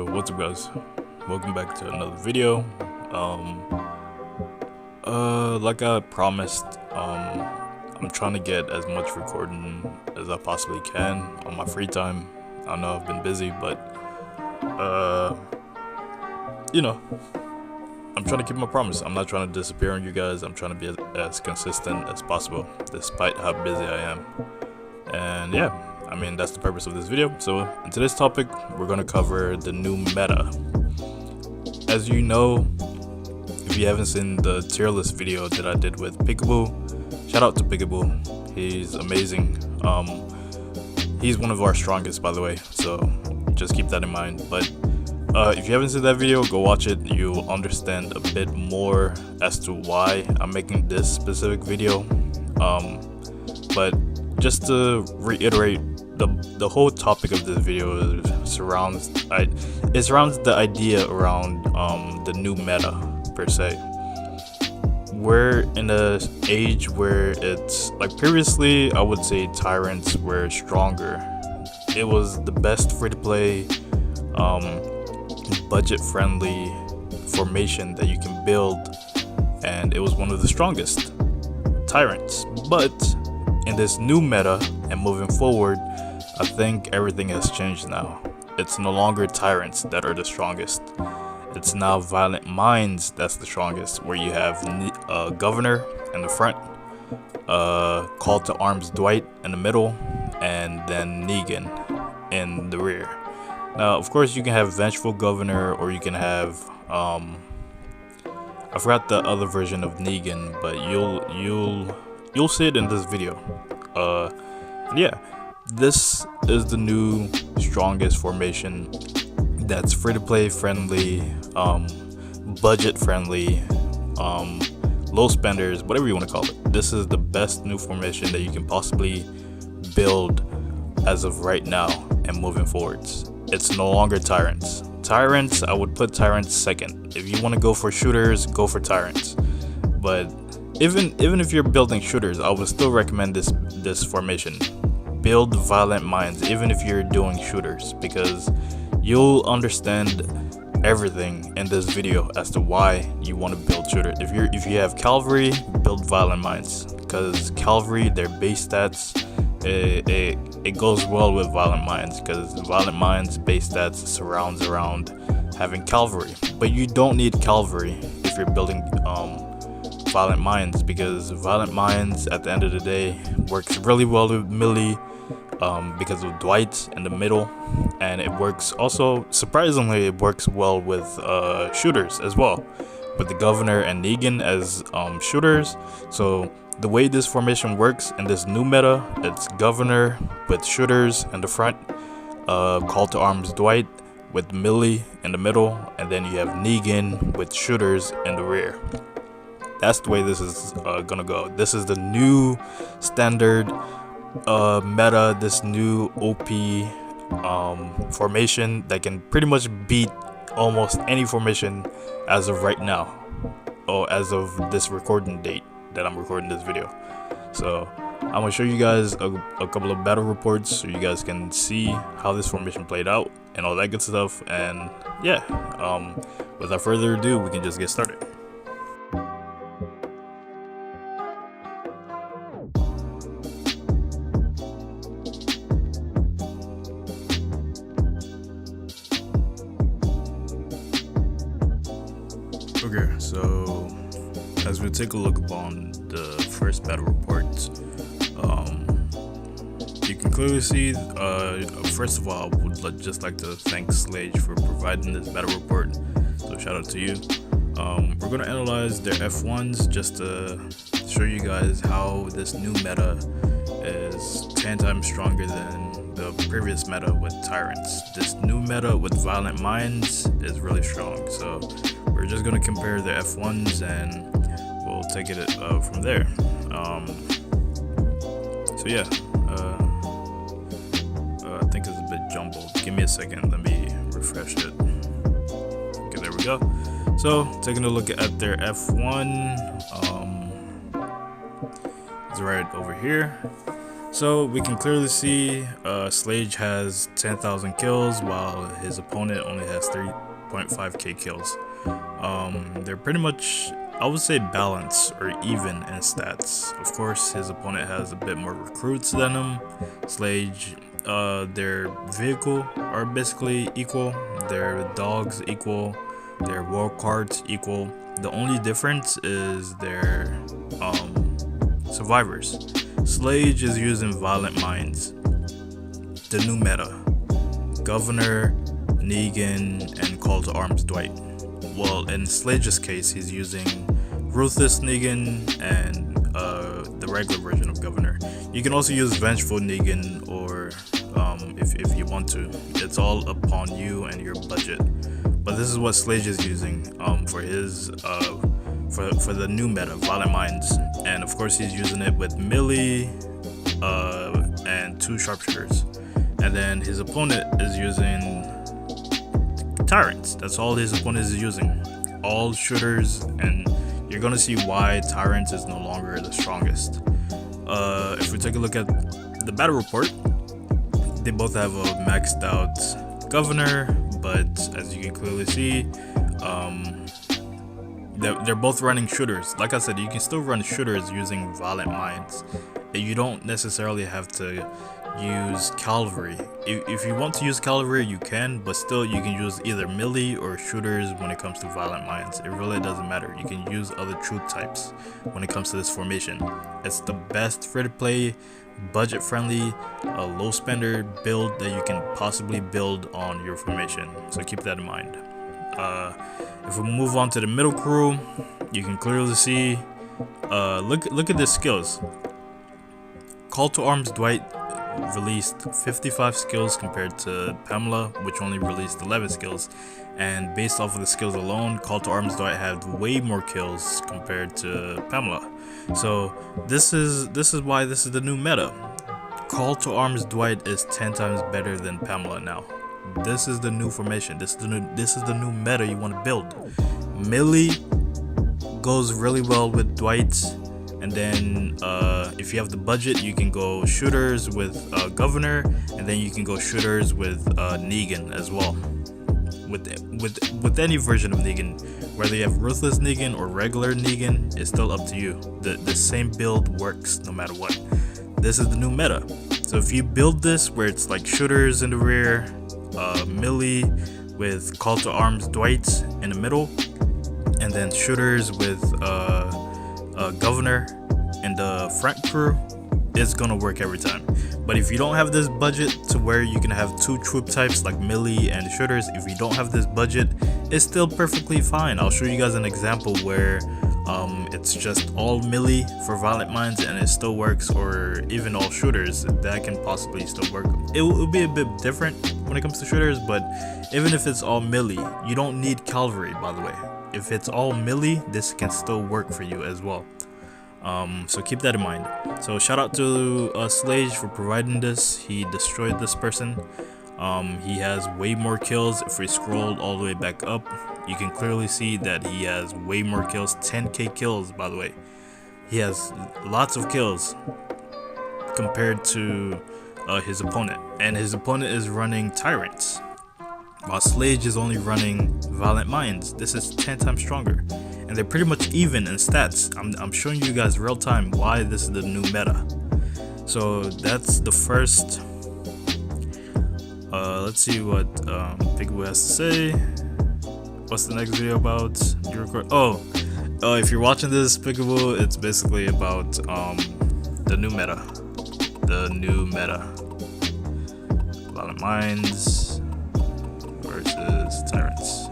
What's up, guys? Welcome back to another video. Like I promised, I'm trying to get as much recording as I possibly can on my free time. I know I've been busy, but I'm trying to keep my promise. I'm not trying to disappear on you guys. I'm trying to be as consistent as possible, despite how busy I am. And yeah, I mean, that's the purpose of this video. So in today's topic, we're going to cover the new meta. As you know, if you haven't seen the tier list video that I did with Peekaboo, shout out to Peekaboo. He's amazing. He's one of our strongest, by the way, so just keep that in mind. But if you haven't seen that video, go watch it. You'll understand a bit more as to why I'm making this specific video. But just to reiterate, the whole topic of this video surrounds the idea around the new meta per se. We're in a age where it's like previously I would say Tyrants were stronger. It was the best free-to-play budget-friendly formation that you can build, and it was one of the strongest, Tyrants. But in this new meta and moving forward, I think everything has changed now. It's no longer Tyrants that are the strongest. It's now Violent Minds that's the strongest, where you have Governor in the front, Call to Arms Dwight in the middle, and then Negan in the rear. Now, of course, you can have Vengeful Governor, or you can have I forgot the other version of Negan, but you'll see it in this video. Yeah, this is the new strongest formation that's free-to-play friendly, budget friendly, low spenders, whatever you want to call it. This is the best new formation that you can possibly build as of right now and moving forwards. It's no longer Tyrants. Tyrants, I would put Tyrants second. If you want to go for shooters, go for Tyrants. But even if you're building shooters, I would still recommend this formation. Build Violent Minds, even if you're doing shooters, because you'll understand everything in this video as to why you want to build shooter. If you have Cavalry, build Violent Minds, because Cavalry, their base stats, it goes well with Violent Minds, because Violent Minds base stats surrounds around having Cavalry. But you don't need Cavalry if you're building Violent Minds, because Violent Minds at the end of the day works really well with melee, because of Dwight in the middle, and it works also, surprisingly, it works well with shooters as well, with the Governor and Negan as shooters. So the way this formation works in this new meta, it's Governor with shooters in the front, Call to Arms Dwight with melee in the middle, and then you have Negan with shooters in the rear. That's the way this is gonna go. This is the new standard meta, this new OP formation that can pretty much beat almost any formation as of right now, or as of this recording date that I'm recording this video. So I'm gonna show you guys a couple of battle reports so you guys can see how this formation played out and all that good stuff. And yeah, without further ado, we can just get started. Okay, so as we take a look upon the first battle report, you can clearly see, first of all, I would just like to thank Slage for providing this battle report, so shout out to you. We're going to analyze their F1s just to show you guys how this new meta is 10 times stronger than the previous meta with Tyrants. This new meta with Violent Minds is really strong, so we're just going to compare the F1s and we'll take it from there. So yeah, I think it's a bit jumbled. Give me a second, let me refresh it. Okay, there we go. So taking a look at their F1, it's right over here. So we can clearly see Slage has 10,000 kills while his opponent only has 3.5k kills. They're pretty much, I would say, balanced or even in stats. Of course, his opponent has a bit more recruits than him. Slage, their vehicle are basically equal, their dogs equal, their war cards equal. The only difference is their survivors. Slage is using Violent Minds, the new meta, Governor, Negan, and Call to Arms Dwight. Well, in Slage's case, he's using Ruthless Negan and the regular version of Governor. You can also use Vengeful Negan, or if you want to. It's all upon you and your budget. But this is what Slage is using for his for the new meta, Violent Minds, and of course he's using it with melee and 2 sharpshooters, and then his opponent is using Tyrants. That's all his opponent is using, all shooters, and you're gonna see why Tyrants is no longer the strongest. If we take a look at the battle report, they both have a maxed out Governor, but as you can clearly see, they're both running shooters. Like I said, you can still run shooters using Violent Minds. You don't necessarily have to use cavalry. If you want to use cavalry, you can, but still you can use either melee or shooters when it comes to Violent Minds. It really doesn't matter. You can use other troop types when it comes to this formation. It's the best free-to-play, budget-friendly, low spender build that you can possibly build on your formation. So keep that in mind. If we move on to the middle crew, you can clearly see, look at the skills. Call to Arms Dwight released 55 skills compared to Pamela, which only released 11 skills, and based off of the skills alone, Call to Arms Dwight had way more kills compared to Pamela. So this is why this is the new meta. Call to Arms Dwight is 10 times better than Pamela now. This is the new formation. This is the new meta you want to build. Melee goes really well with Dwight, and then if you have the budget, you can go shooters with Governor, and then you can go shooters with Negan as well. With any version of Negan, whether you have Ruthless Negan or regular Negan, it's still up to you. The same build works no matter what. This is the new meta. So if you build this where it's like shooters in the rear, melee with Call to Arms Dwight in the middle, and then shooters with Governor in the front crew, it's gonna work every time. But if you don't have this budget to where you can have 2 troop types like melee and shooters, if you don't have this budget, it's still perfectly fine. I'll show you guys an example where it's just all melee for Violent Minds and it still works, or even all shooters, that can possibly still work. It will be a bit different when it comes to shooters, but even if it's all melee, you don't need cavalry, by the way. If it's all melee, this can still work for you as well. So keep that in mind. So shout out to Slage for providing this. He destroyed this person. He has way more kills. If we scroll all the way back up, you can clearly see that he has way more kills. 10k kills, by the way. He has lots of kills compared to his opponent, and his opponent is running Tyrants, while Slage is only running Violent Minds. This is 10 times stronger, and they're pretty much even in stats. I'm showing you guys real time why this is the new meta. So that's the first. Let's see what Pigaboo has to say. What's the next video about? You record? If you're watching this, Pigaboo, it's basically about the new meta. The new meta. Violent Minds versus Tyrants.